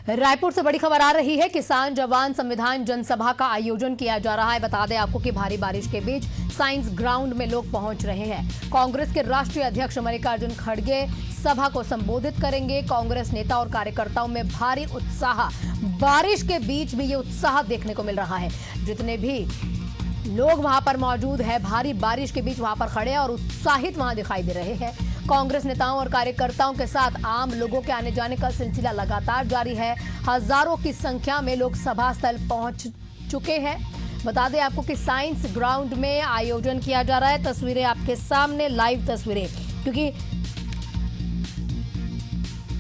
रायपुर से बड़ी खबर आ रही है। किसान जवान संविधान जनसभा का आयोजन किया जा रहा है। बता दें आपको कि भारी बारिश के बीच साइंस ग्राउंड में लोग पहुंच रहे हैं। कांग्रेस के राष्ट्रीय अध्यक्ष मल्लिकार्जुन खड़गे सभा को संबोधित करेंगे। कांग्रेस नेता और कार्यकर्ताओं में भारी उत्साह, बारिश के बीच भी ये उत्साह देखने को मिल रहा है। जितने भी लोग वहां पर मौजूद है, भारी बारिश के बीच वहां पर खड़े और उत्साहित वहां दिखाई दे रहे हैं। कांग्रेस नेताओं और कार्यकर्ताओं के साथ आम लोगों के आने जाने का सिलसिला लगातार जारी है। हजारों की संख्या में लोग सभा स्थल पहुंच चुके हैं। बता दें आपको कि साइंस ग्राउंड में आयोजन किया जा रहा है। तस्वीरें आपके सामने, लाइव तस्वीरें, क्योंकि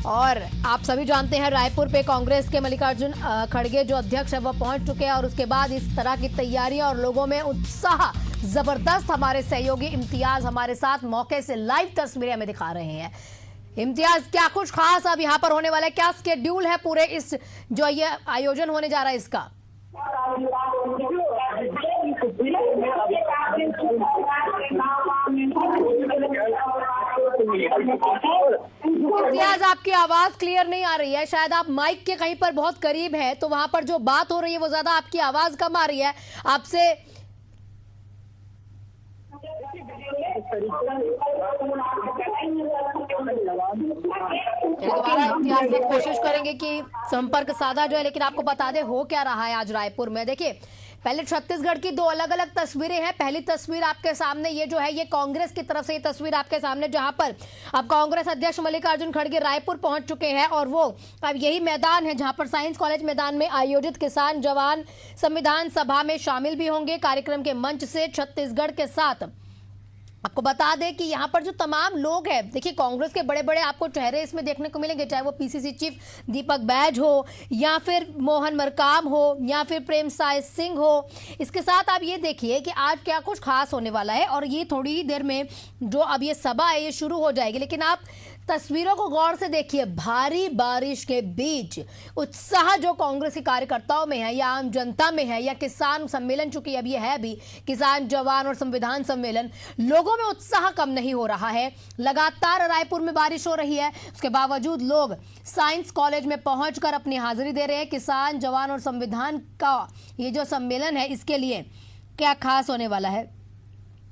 और आप सभी जानते हैं रायपुर पे कांग्रेस के मल्लिकार्जुन खड़गे जो अध्यक्ष है वह पहुंच चुके हैं और उसके बाद इस तरह की तैयारियां और लोगों में उत्साह जबरदस्त। हमारे सहयोगी इम्तियाज हमारे साथ मौके से लाइव तस्वीरें हमें दिखा रहे हैं। इम्तियाज, क्या कुछ खास अब यहाँ पर होने वाला है? क्या शेड्यूल है पूरे इस जो ये आयोजन होने जा रहा है इसका? इम्तियाज, आपकी आवाज क्लियर नहीं आ रही है। शायद आप माइक के कहीं पर बहुत करीब है, तो वहां पर जो बात हो रही है वो ज्यादा, आपकी आवाज कम आ रही है। आपसे दोबारा इम्तियाज की कोशिश करेंगे कि संपर्क साधा जो है, लेकिन आपको बता दें हो क्या रहा है आज रायपुर में। देखिए, पहले छत्तीसगढ़ की दो अलग अलग तस्वीरें हैं। पहली तस्वीर आपके सामने ये जो है, ये कांग्रेस की तरफ से ये तस्वीर आपके सामने, जहां पर अब कांग्रेस अध्यक्ष मल्लिकार्जुन खड़गे रायपुर पहुंच चुके हैं और वो अब यही मैदान है जहां पर साइंस कॉलेज मैदान में आयोजित किसान जवान संविधान सभा में शामिल भी होंगे। कार्यक्रम के मंच से छत्तीसगढ़ के साथ आपको बता दें कि यहाँ पर जो तमाम लोग हैं, देखिए कांग्रेस के बड़े बड़े आपको चेहरे इसमें देखने को मिलेंगे, चाहे वो पीसीसी चीफ दीपक बैज हो या फिर मोहन मरकाम हो या फिर प्रेम साय सिंह हो। इसके साथ आप ये देखिए कि आज क्या कुछ खास होने वाला है और ये थोड़ी ही देर में जो अब ये सभा है ये शुरू हो जाएगी। लेकिन आप तस्वीरों को गौर से देखिए, भारी बारिश के बीच उत्साह जो कांग्रेस के कार्यकर्ताओं में है या आम जनता में है या किसान सम्मेलन, चूंकि अब ये है भी किसान जवान और संविधान सम्मेलन, लोगों में उत्साह कम नहीं हो रहा है। लगातार रायपुर में बारिश हो रही है, उसके बावजूद लोग साइंस कॉलेज में पहुंचकर अपनी हाजिरी दे रहे हैं। किसान जवान और संविधान का ये जो सम्मेलन है, इसके लिए क्या खास होने वाला है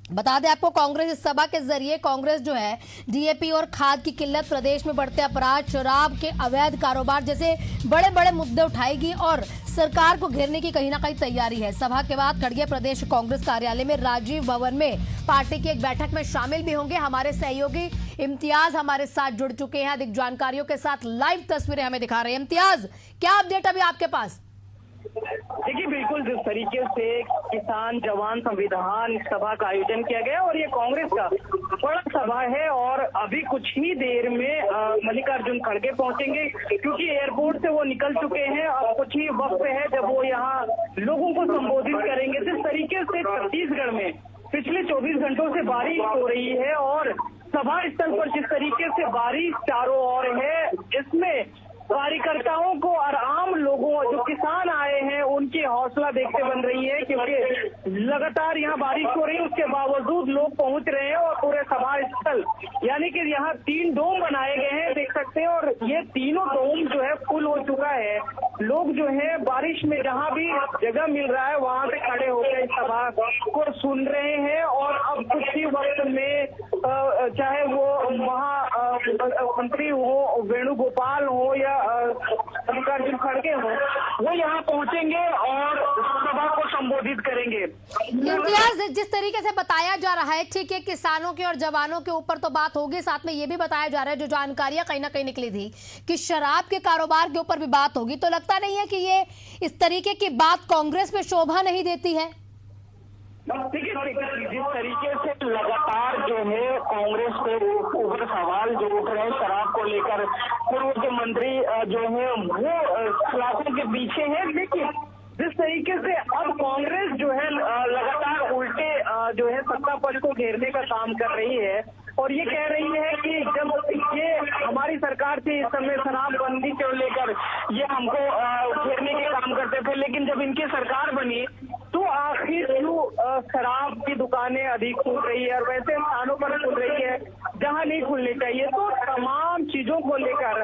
बता दें आपको। कांग्रेस इस सभा के जरिए कांग्रेस जो है डीएपी और खाद की किल्लत, प्रदेश में बढ़ते अपराध, शराब के अवैध कारोबार जैसे बड़े बड़े मुद्दे उठाएगी और सरकार को घेरने की कहीं ना कहीं तैयारी है। सभा के बाद खड़गे प्रदेश कांग्रेस कार्यालय में राजीव भवन में पार्टी की एक बैठक में शामिल भी होंगे। हमारे सहयोगी इम्तियाज हमारे साथ जुड़ चुके हैं, अधिक जानकारियों के साथ लाइव तस्वीरें हमें दिखा रहे हैं। इम्तियाज, क्या अपडेट अभी आपके पास? देखिए, बिल्कुल जिस तरीके से किसान जवान संविधान सभा का आयोजन किया गया और ये कांग्रेस का बड़ा सभा है और अभी कुछ ही देर में मल्लिकार्जुन खड़गे पहुंचेंगे, क्योंकि एयरपोर्ट से वो निकल चुके हैं। अब कुछ ही वक्त है जब वो यहाँ लोगों को संबोधित करेंगे। जिस तरीके से छत्तीसगढ़ में पिछले 24 घंटों से बारिश हो रही है और सभा स्थल पर जिस तरीके से बारिश चारों ओर है, इसमें कार्यकर्ताओं को और आम लोगों जो किसान आए हैं उनकी हौसला देखते बन रही है, क्योंकि लगातार यहाँ बारिश हो रही है, उसके बावजूद लोग पहुंच रहे हैं और पूरे सभा स्थल यानी कि यहाँ 3 डोम बनाए गए हैं, देख सकते हैं, और ये तीनों डोम जो है फुल हो चुका है। लोग जो है बारिश में जहाँ भी जगह मिल रहा है वहां पे खड़े होकर इस सभा को सुन रहे हैं। और अब कुछ ही वक्त में चाहे वो महामंत्री हो, वेणुगोपाल हो या मल्लिकार्जुन खड़गे हो, वो यहाँ पहुंचेंगे और सभा को संबोधित करेंगे। इम्तियाज, जिस तरीके से बताया जा रहा है, ठीक है, किसानों के और जवानों के ऊपर तो बात होगी, साथ में ये भी बताया जा रहा है, जो जानकारियां कहीं ना कहीं निकली थी कि शराब के कारोबार के ऊपर भी बात होगी, तो लगता नहीं है कि ये इस तरीके की बात कांग्रेस में शोभा नहीं देती है? देखिए, जिस तरीके से लगातार जो है कांग्रेस के ऊपर सवाल जो उठ रहे हैं शराब को लेकर, पूर्व के मंत्री जो है वो खिलाफों के पीछे है। लेकिन जिस तरीके से अब कांग्रेस जो है लगातार उल्टे जो है सत्ता पक्ष को घेरने का काम कर रही है और ये कह रही है कि जब ये हमारी सरकार थी इस समय शराबबंदी को लेकर ये हमको घेरने के काम करते थे, लेकिन जब इनकी सरकार बनी तो आखिर क्यों शराब की दुकानें अधिक खुल रही है और वैसे स्थानों पर खुल रही है जहां नहीं खुलनी चाहिए। तो तमाम चीजों को लेकर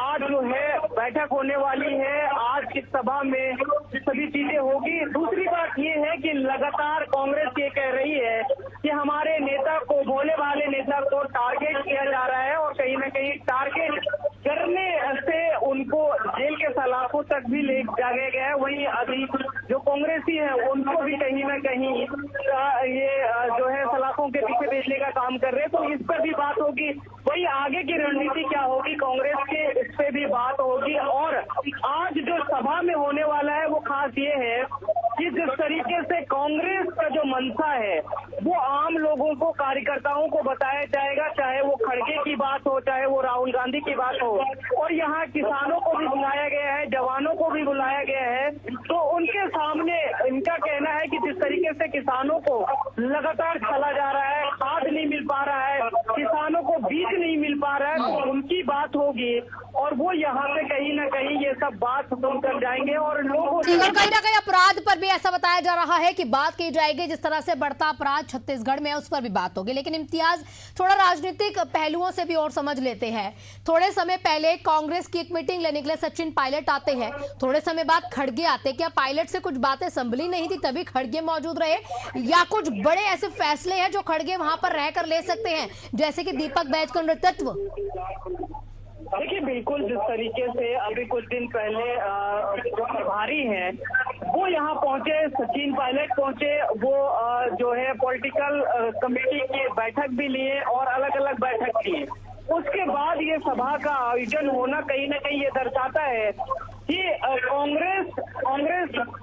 आज जो है बैठक होने वाली है। आज की सभा में सभी चीजें होगी। दूसरी बात ये है कि लगातार कांग्रेस ये कह रही है कि हमारे नेता को, भोले भाले नेता को टारगेट किया जा रहा है और कहीं ना कहीं टारगेट करने से उनको जेल के सलाखों तक भी ले जाया गया है। वहीं अभी जो कांग्रेसी है उनको भी कहीं ना कहीं ये जो है सलाखों के पीछे भेजने का काम कर रहे हैं। तो इस पर भी बात होगी। वही आगे की रणनीति क्या होगी कांग्रेस के, इस पे भी बात होगी। और आज जो सभा में होने वाला है वो खास ये है कि जिस तरीके से कांग्रेस का जो मंशा है वो आम लोगों को, कार्यकर्ताओं को बताया जाएगा, चाहे वो खड़गे की बात हो, चाहे वो राहुल गांधी की बात हो। और यहाँ किसानों को भी बुलाया गया है, जवानों को भी बुलाया गया है। तो उनके सामने इनका कहना है कि जिस तरीके से किसानों को लगातार चला जा रहा है, खाद नहीं मिल पा रहा है, किसानों को बीज नहीं मिल पा रहा है, तो उनकी बात होगी और वो यहाँ से कहीं ना कहीं ये सब बात सुनकर जाएंगे और लोगों और कहीं ना कहीं अपराध पर भी ऐसा बताया जा रहा है कि बात की जाएगी। जिस तरह से बढ़ता अपराध छत्तीसगढ़ में, उस पर भी बात होगी। लेकिन इम्तियाज, थोड़ा राजनीतिक पहलुओं से भी और समझ लेते हैं। थोड़े समय पहले कांग्रेस की एक मीटिंग लेने के लिए सचिन पायलट आते हैं, थोड़े समय बाद खड़गे आते। क्या पायलट से कुछ बातें संभली नहीं थी तभी खड़गे मौजूद रहे, या कुछ बड़े ऐसे फैसले हैं जो खड़गे वहां पर रहकर ले सकते हैं, जैसे कि दीपक बैज का नेतृत्व? देखिए, बिल्कुल जिस तरीके से अभी कुछ दिन पहले जो प्रभारी हैं वो यहाँ पहुंचे, सचिन पायलट पहुंचे, वो जो है पॉलिटिकल कमेटी की बैठक भी लिए और अलग अलग बैठक लिए। उसके बाद ये सभा का आयोजन होना कहीं ना कहीं ये दर्शाता है कि कांग्रेस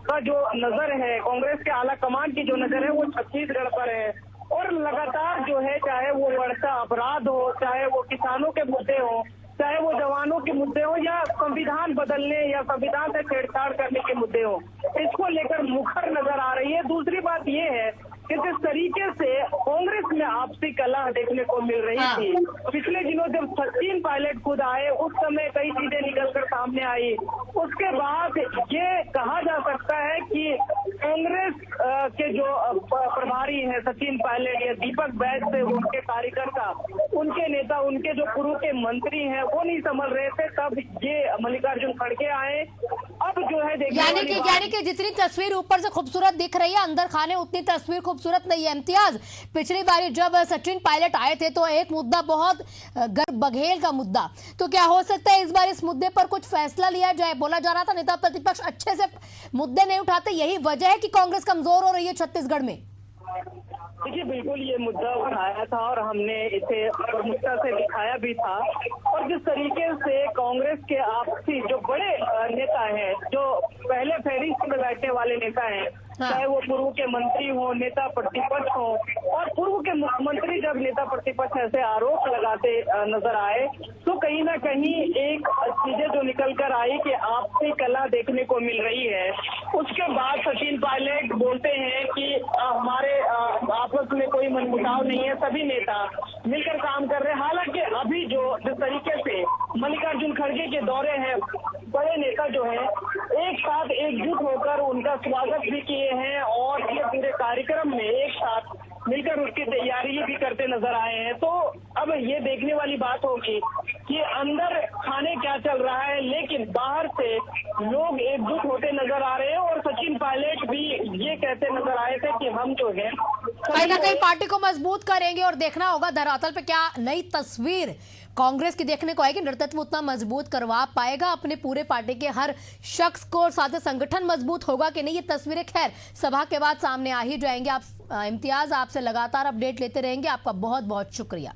का जो नजर है, कांग्रेस के आला कमान की जो नजर है वो छत्तीसगढ़ पर है। और लगातार जो है, चाहे वो बढ़ता अपराध हो, चाहे वो किसानों के मुद्दे हो, चाहे वो जवानों के मुद्दे हो, या संविधान बदलने या संविधान से छेड़छाड़ करने के मुद्दे हो, इसको लेकर मुखर नजर आ रही है। दूसरी बात ये है कि जिस तरीके से कांग्रेस में आपसी कलह देखने को मिल रही थी, पिछले दिनों जब सचिन पायलट खुद आए उस समय कई चीजें निकलकर सामने आई। उसके बाद ये कहा जा सकता है कि कांग्रेस के जो प्रभारी हैं सचिन पायलट या दीपक बैज से उनके कार्यकर्ता, उनके नेता, उनके जो पूर्व के मंत्री हैं वो नहीं संभल रहे थे, तब ये मल्लिकार्जुन खड़गे आए। अब जो है यानी कि जितनी तस्वीर ऊपर से खूबसूरत दिख रही है, अंदर खाने उतनी तस्वीर खूबसूरत नहीं है। इम्तियाज, पिछली बार जब सचिन पायलट आए थे तो एक मुद्दा बहुत बघेल का मुद्दा, तो क्या हो सकता है इस बार इस मुद्दे पर कुछ फैसला लिया जाए? बोला जा रहा था नेता प्रतिपक्ष अच्छे से मुद्दे नहीं उठाते, यही वजह है कि कांग्रेस कमजोर हो रही है छत्तीसगढ़ में। देखिए, बिल्कुल ये मुद्दा उठाया था और हमने इसे प्रमुखता से दिखाया भी था। और जिस तरीके से कांग्रेस के आपसी जो बड़े नेता हैं, जो पहले फहरिस्त में बैठने वाले नेता हैं, चाहे वो पूर्व के मंत्री हो, नेता प्रतिपक्ष हो, और पूर्व के मुख्यमंत्री जब नेता प्रतिपक्ष ऐसे आरोप लगाते नजर आए तो कहीं ना कहीं एक चीजें जो निकल कर आई कि आपसी कला देखने को मिल रही है। उसके बाद सचिन पायलट बोलते हैं कि हमारे आपस में कोई मनमुटाव नहीं है, सभी नेता मिलकर काम कर रहे हैं। हालांकि अभी जो जिस तरीके से मल्लिकार्जुन खड़गे के दौरे हैं, बड़े नेता जो है एक साथ एकजुट होकर उनका स्वागत भी किए हैं और ये पूरे कार्यक्रम में एक साथ मिलकर उसकी तैयारी भी करते नजर आए हैं। तो अब ये देखने वाली बात होगी कि अंदर खाने क्या चल रहा है, लेकिन बाहर से लोग एकजुट होते नजर आ रहे हैं। और सचिन पायलट भी ये कहते नजर आए थे कि हम जो है कहीं ना कहीं पार्टी को मजबूत करेंगे और देखना होगा धरातल पे क्या नई तस्वीर कांग्रेस की देखने को आएगी। नेतृत्व उतना मजबूत करवा पाएगा अपने पूरे पार्टी के हर शख्स को, और साथ ही संगठन मजबूत होगा कि नहीं, ये तस्वीरें खैर सभा के बाद सामने आ ही जाएंगे। आप इम्तियाज, आपसे लगातार अपडेट लेते रहेंगे। आपका बहुत बहुत शुक्रिया।